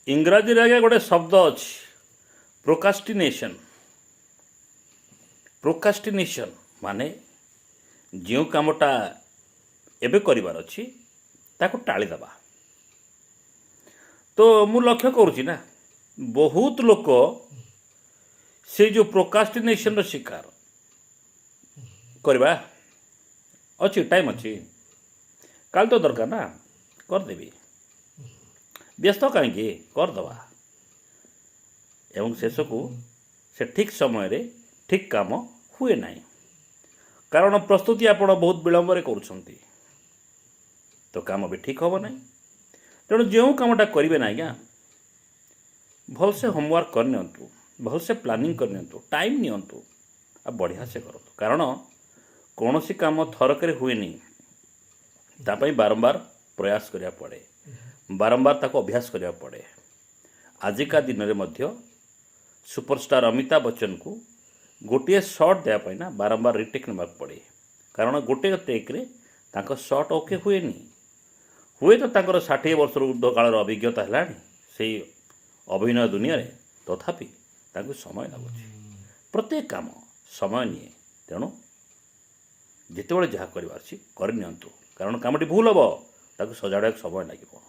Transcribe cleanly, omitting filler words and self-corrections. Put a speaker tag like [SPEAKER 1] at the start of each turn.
[SPEAKER 1] इंग्राजी आगे गोटे शब्द अच्छी प्रोकास्टिनेशन। प्रोकास्टिनेशन माने जो कामटा एबे करिवार अच्छी ताको टाली दबा। तो मु लक्ष्य करुच्ची ना बहुत लोक से जो प्रोकास्टिनेशन शिकार करवा अच्छी टाइम अच्छी काल तो दरकार ना करदेवी व्यस्त कहीं करदवा एवं शेष को से ठीक समय रे ठीक काम हुए ना कारण प्रस्तुति आप बहुत विलंब कर तो काम भी ठीक हम ना तेणु जो कामटा करेंगे ना आज्ञा भलसे होमवर्क करनी भलसे प्लानिंग करनी टाइम नियंतु आ बढ़िया से करूँ कारण कौन सी काम थरक हुए तापाई बारंबार प्रयास करिया पड़े बारंबार ताको अभ्यास करिया पड़े। आजिका दिन में मध्य सुपरस्टार अमिताभ बच्चन को गोटे शॉट देवाई ना बारंबार रिटेक ना पड़े कारण गोटे टेक रे तांको शॉट ओके हुए हुए तो 60 वर्ष ऊर्ध्व काल अभिज्ञता है से अभिनय दुनिया रे तथापि समय लगुच प्रत्येक काम समय निए तेणु जिते बड़े जहाँ कर कारण कमटी भूल हम ताको सजाड़ा समय लगे।